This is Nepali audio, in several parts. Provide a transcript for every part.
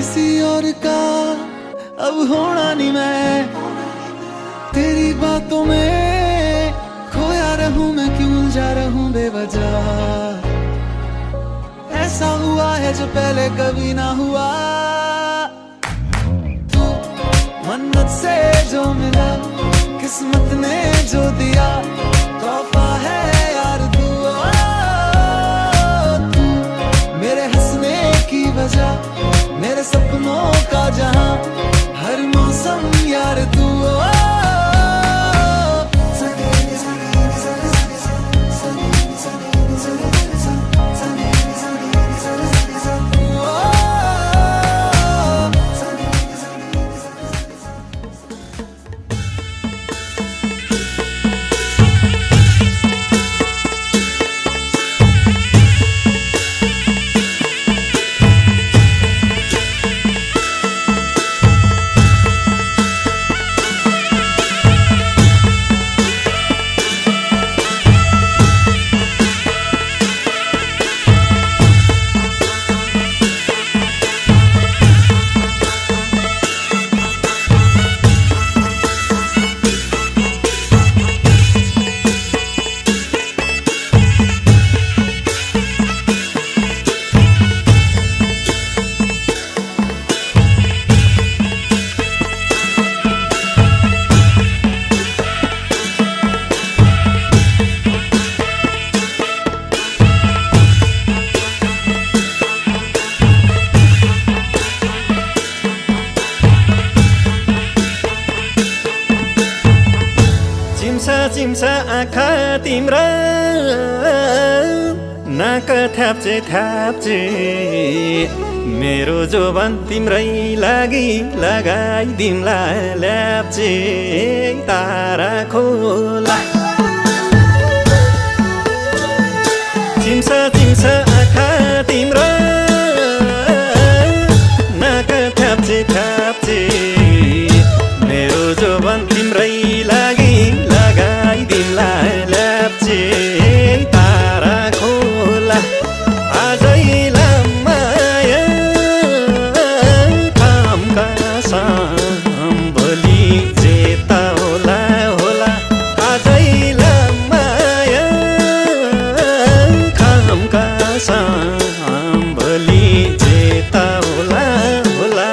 किसी और का अब होना नहीं मैं, तेरी बातों में खोया रहूं मैं, क्यों उलझा रहूं बेवजह। ऐसा हुआ है जो पहले कभी ना हुआ, तू मन्नत से जो मिला, किस्मत ने जो दिया, तोहफा है यार तू। तू मेरे हंसने की वजह, मेरे सपनों का जहां, हर मौसम यार तू। चिम्सा आँखा तिम्रा, नाक थ्याप्चे थ्याप्चे, मेरो जोबन तिम्रै लागि लगाइदिउँला ल्याप्चे तारा खोला। चिम्सा आँखा तिम्रा, नाक थ्याप्चे थ्याप्चे, मेरो जोबन तिम्रै लागि लगाइदिउँला ल्याप्चे तारा खोला। आजैला माया कामका सम्भली जेता होला होला, आजैला माया कामका सम्भली जेता होला होला।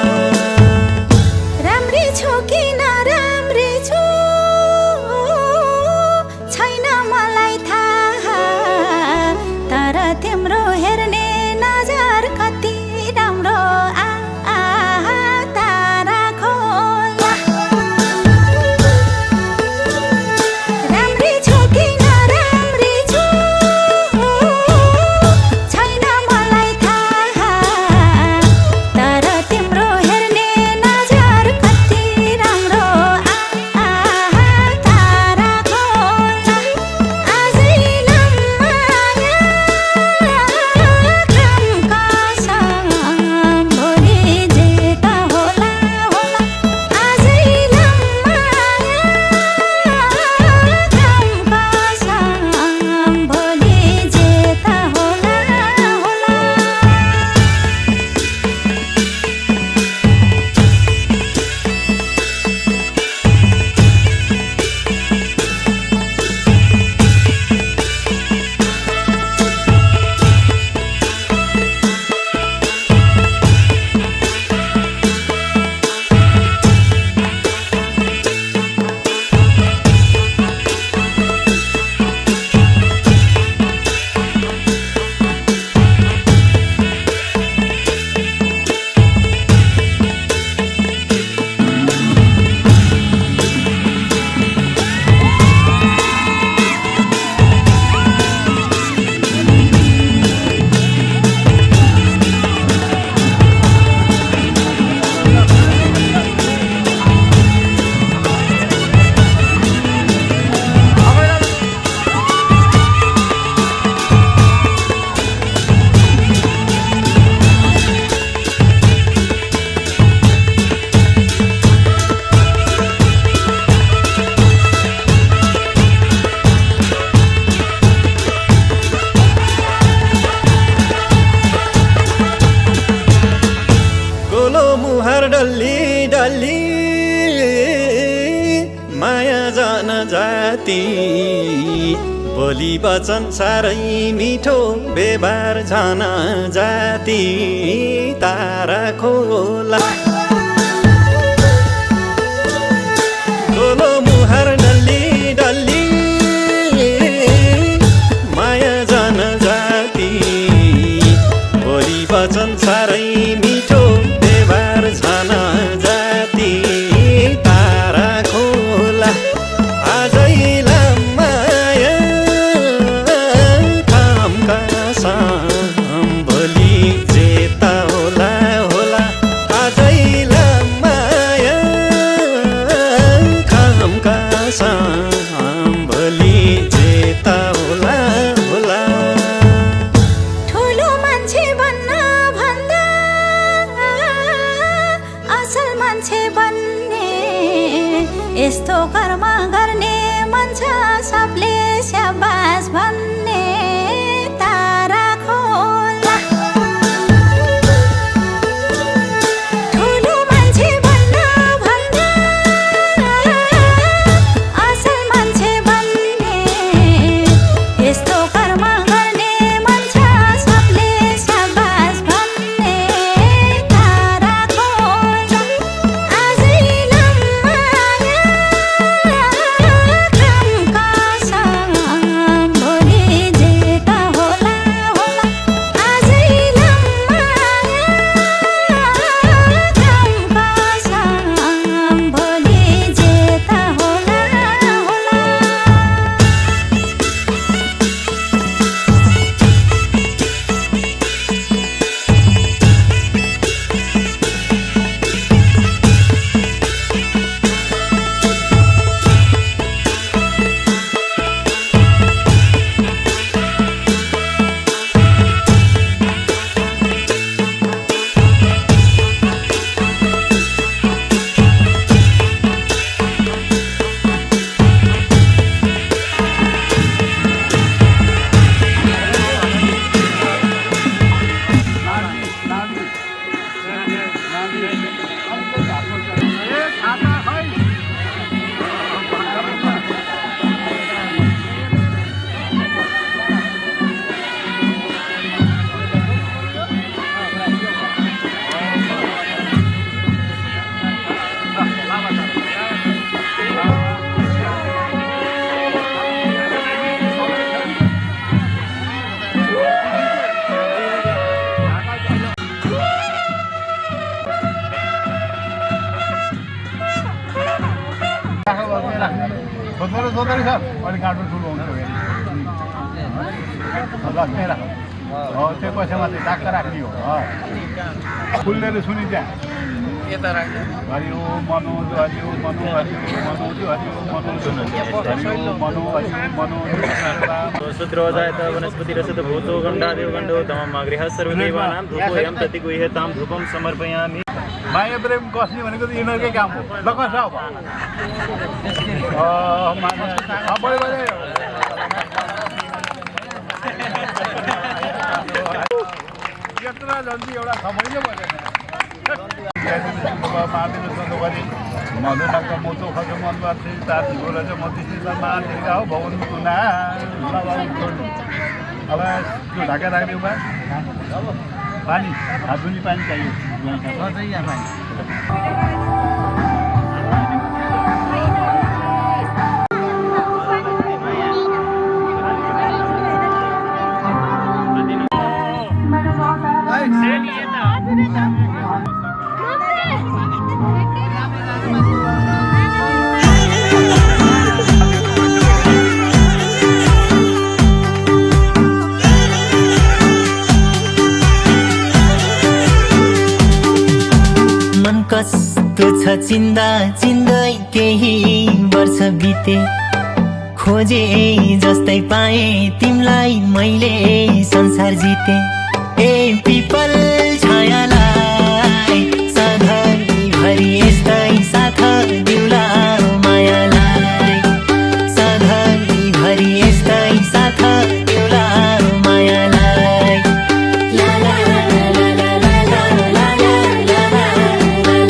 मुहार डल्ली डल्ली माया जान जाति बोली वचन साह्रै मिठो व्यवहार झन जाति तारा खोला ठुलो मुहार डल्ली डल्ली माया जान जाति बोली वचन साह्रै मिठो व्यवहार झन जाति तारा खोला आजै माया कामका साम भोलि जेता होला होला आजै माया कामका साम भोलि जेता होला होला ठुलो मान्छे बन्न भन्दा असल मान्छे बन्ने यस्तो कर्म गर्ने मन छ सबले स्याबास भन्ने तारा खोला ठुलो मान्छे बन्न भन्दा असल मान्छे बन्ने यस्तो कर्म गर्ने मन छ सबले स्याबास भन्ने तारा खोला आजै माया कामका साम भोलि जेता होला होला आजै माया कामका साम भोलि जेता होला होला सोधेर सर अहिले काट्नु ठुलो हुन्छ ल त्यही राख त्यो पैसामा चाहिँ डाक्टर राख्ने हो फुलले सुनि त्यहाँ हरिओ मनोज हरिओ मनो हरिओ मनोज हरिओ मनोज हरिओ मनो हरिओ मनोज सूत्रोजायत वनस्पति रसद भूतो गंडादेव गंडो तमम गृह सर्वदेवानां धूपोऽयं प्रतिगृह्यतां धूपं समर्पयामि माया प्रेम कस्ने भनेको त यिनीहरूकै काम हो ल कस अब यत्रो जल्दी एउटा समयले भएन मधुनाका मोचो खज मनबार ताती बोला चाहिँ मधुमा माथेका हो भवन कुना अब त्यो ढाका राख्ने उमा पानी हातुनी पानी चाहियो कस्तो छ चिन्दा चिन्दै केही वर्ष बिते खोजे जस्तै पाए तिमलाई मैले संसार जिते ए पिपल छायालाई सधैँ भरि यस्तै साथ दिउला मायालाई सधैँ भरि यस्तै साथ दिउला मायालाई ला ला ला ला ला ला ला ला ला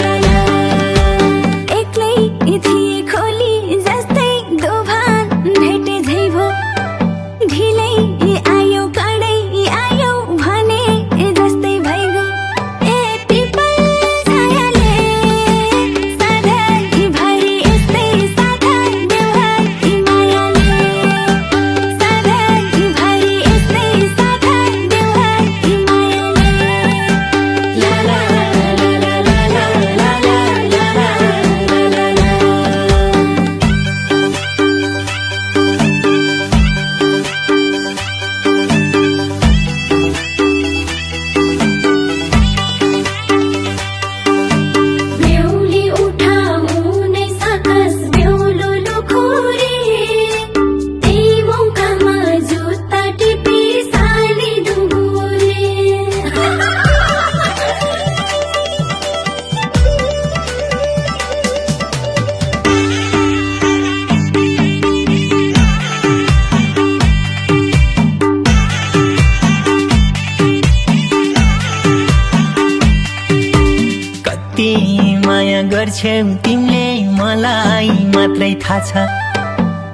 कति माया गर्छौ तिमीले मलाई मात्रै थाहा छ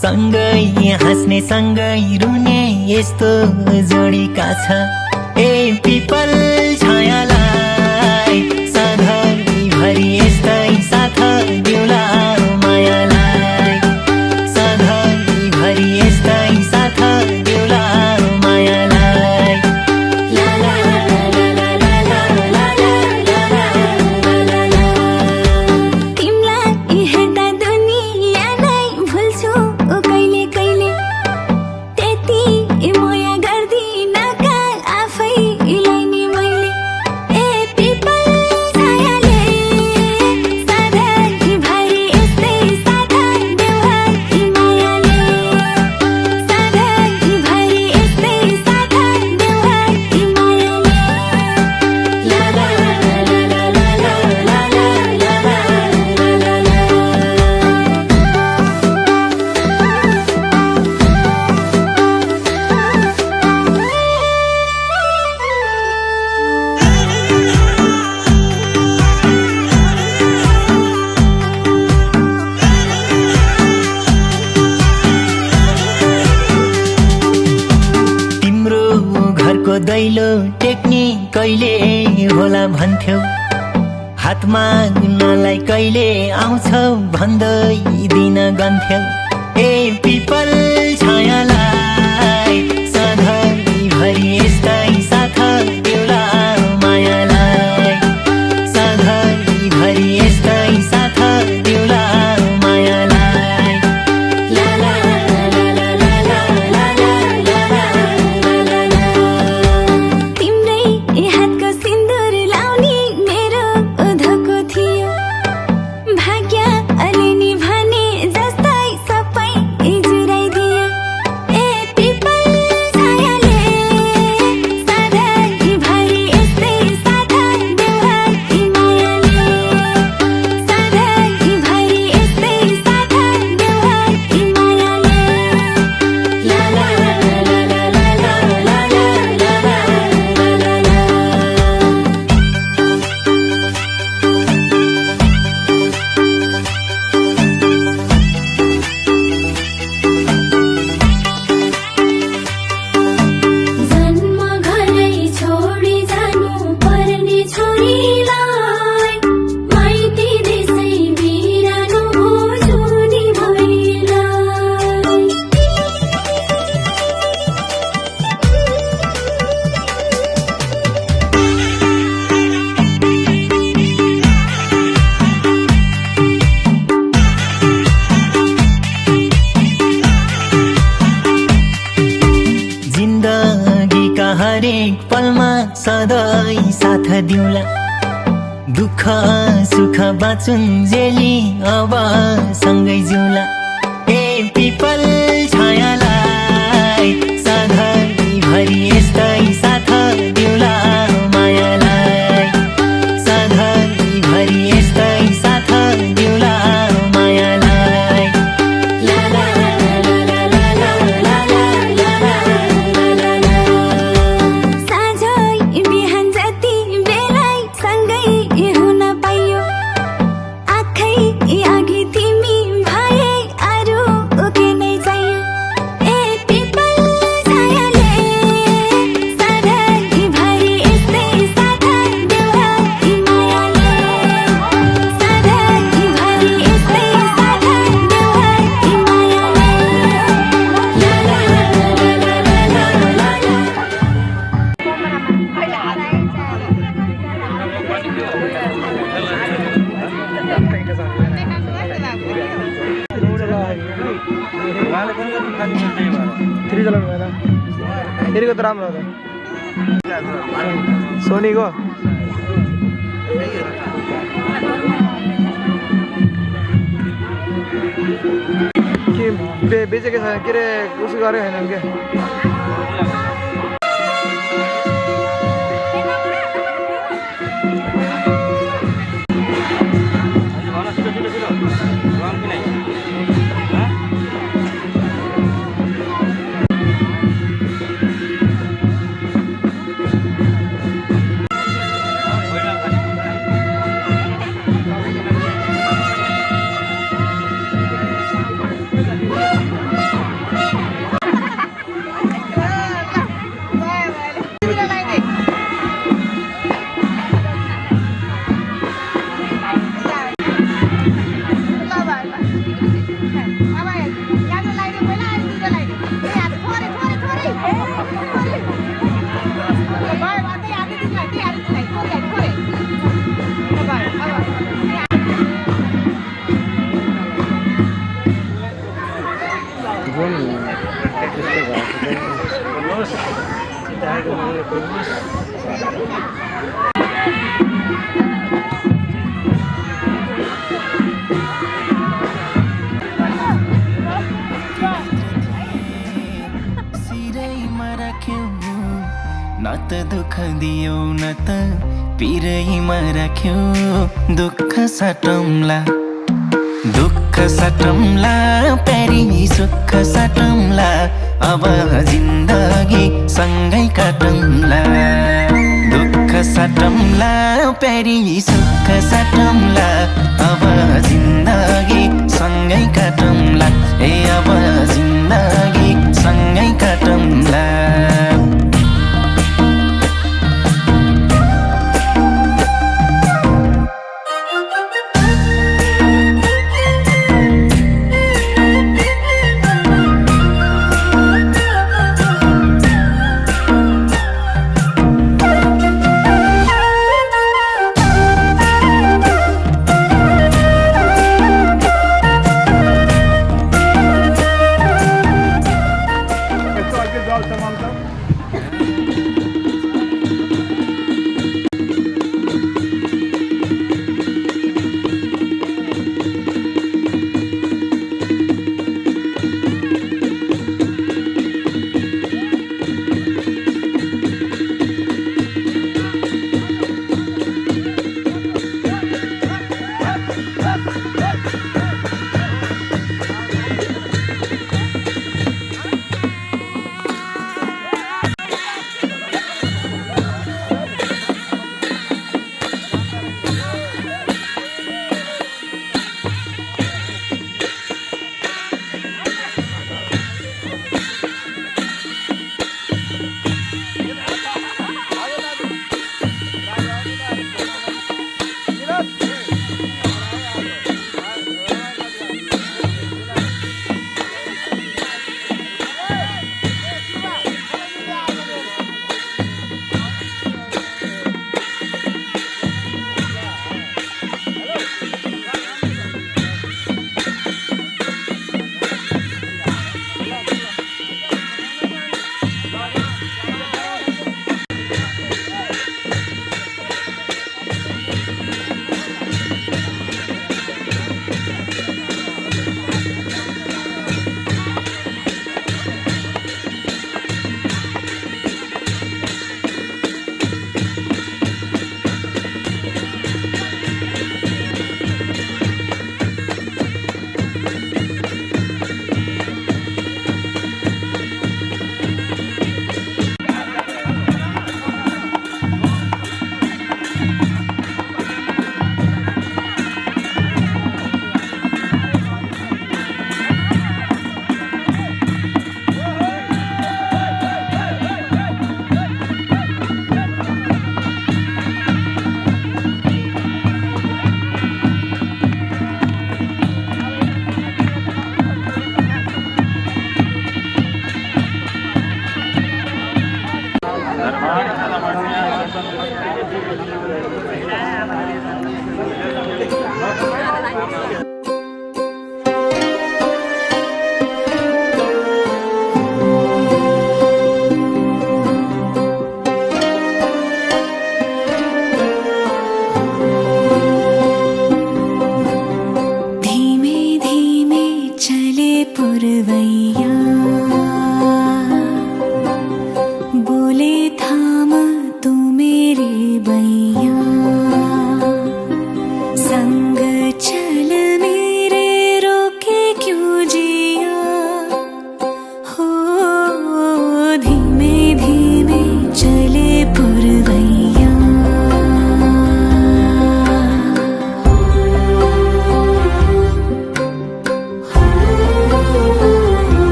सँगै हाँस्ने सँगै रुने यस्तो जोडीका छ ए पिपल छायालाई सधैँभरि यस्तै साथ दिउला मायालाई सधैँभरि यस्तै साथ दिउला मायालाई तिमीलाई हेर्दा दुनिया नै भुल्छु कहिले कहिले त्यति माया गर्दिन का आफैलाई नि मैले ए पिपल छायाले सधैँभरि यस्तै साथ देऊ मायाले सधैँभरि यस्तै साथ देऊ मायाले तिम्रो घरको दैलो टेक्ने कहिले होला भन्थ्यौ हातमा नलाई कहिले आउँछौ भन्दै दिन गन्थ्यौ ए पिपल छायालाई सधैँभरि यस्तै साथ देउला मायालाई सधैँभरि यस्तै साथ देउला मायालाई तिम्रै हातको सिन्दुर लाउने मेरो धोको थियो भाग्य अलिनी भने जस्तै सबै जुराइदियो ए पिपल छायाले सधैँभरि यस्तै साथ देऊ मायाले सधैँभरि यस्तै साथ देऊ मायाले जन्म घरै छोडी जानु पर्ने छोरीलाई माइती देशै बिरानो हो जुनी भइलाई जिन्दगीका हरेक पलमा सधैँ साथ दिउला दुःख सुख बाँचुन्जेली अब सँगै जिउला ए पिपल छायालाई सधैँभरि यस्तै साथ दिउला मायालाई सधैँभरि यस्तै साथ दिउला मायालाई साँझै बिहान जति बेलै सँगै हुन पाइयो आँखै अघि तिमी भए अरू के नै चाहियो ए पिपल छायाले सधैँभरि यस्तै साथ देऊ मायाले सधैँभरि यस्तै साथ देऊ फेरिको त राम्रो हो त सोनीको के बेचेको छैन के अरे उसो गरेको छैन क्या सिरैमा राख्यौ न त दुःख दियौ न त पिरैमा राख्यौ दुःख साटौँला प्यारी सुख साटौँला अब जिन्दगी सँगै काटौँला दुःख साटौँला प्यारी सुख साटौँला अब जिन्दगी सँगै काटौँला ए अब जिन्दगी सँगै काटौँला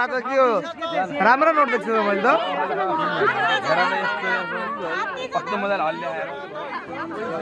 आज के हो राम्रो नोट देख्छु मैले त कस्तो मजाले हल्ल्याएर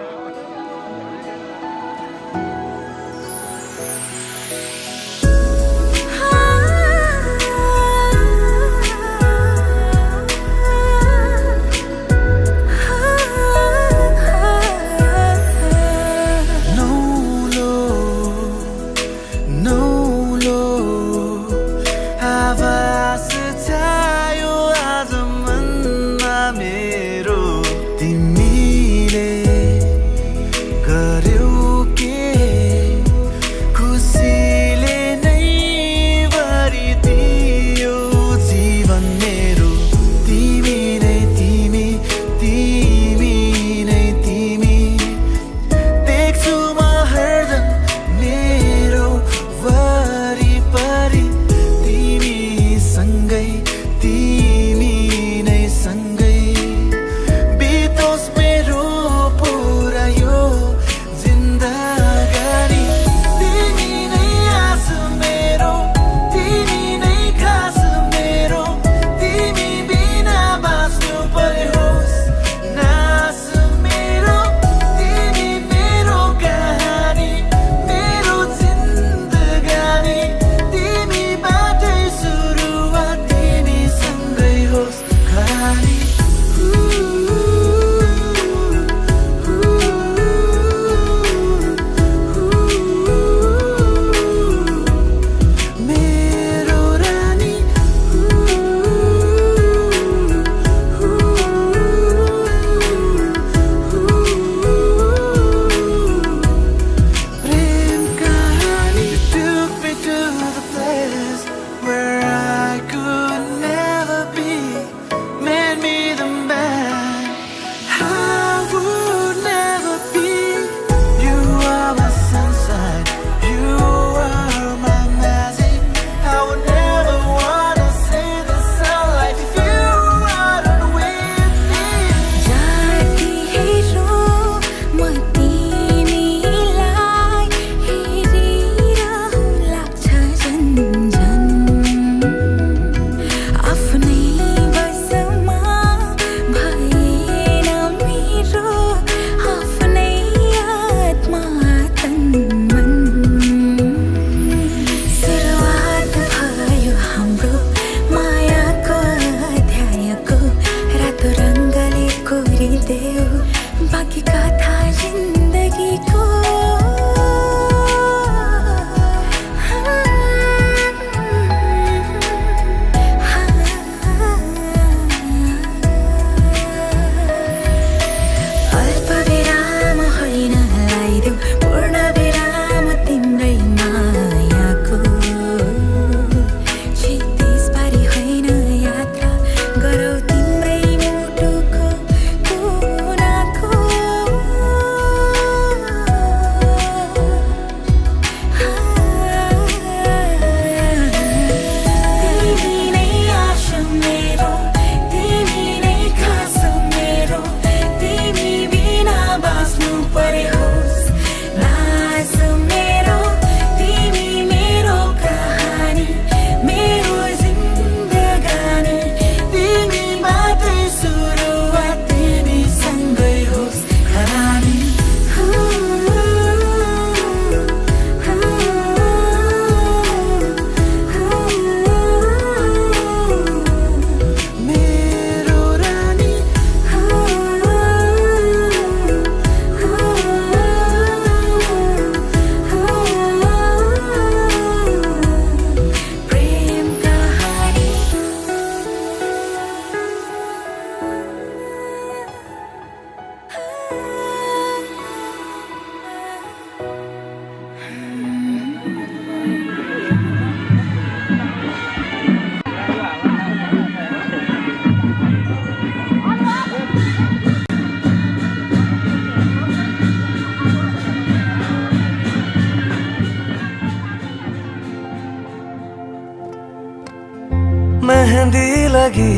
मेहंदी लगी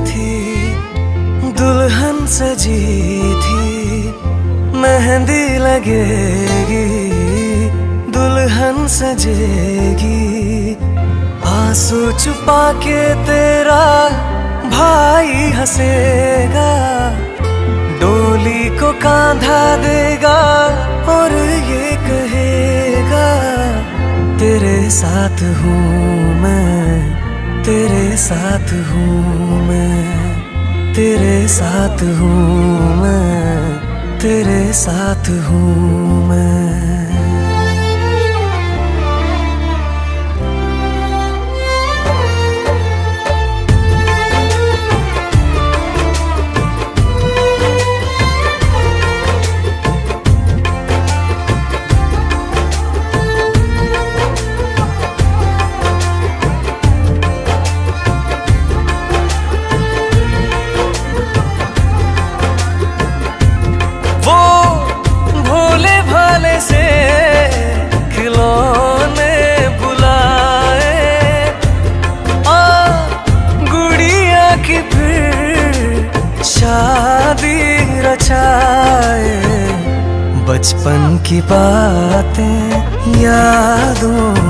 थी दुल्हन सजी थी मेहंदी लगेगी दुल्हन सजेगी आंसू छुपा के तेरा भाई हंसेगा, डोली को कांधा देगा और ये कहेगा तेरे साथ हूँ मैं, तेरे साथ हूँ मैं, तेरे साथ हूँ मैं, तेरे साथ हूँ मैं। शादी रचाए बचपन की बातें यादों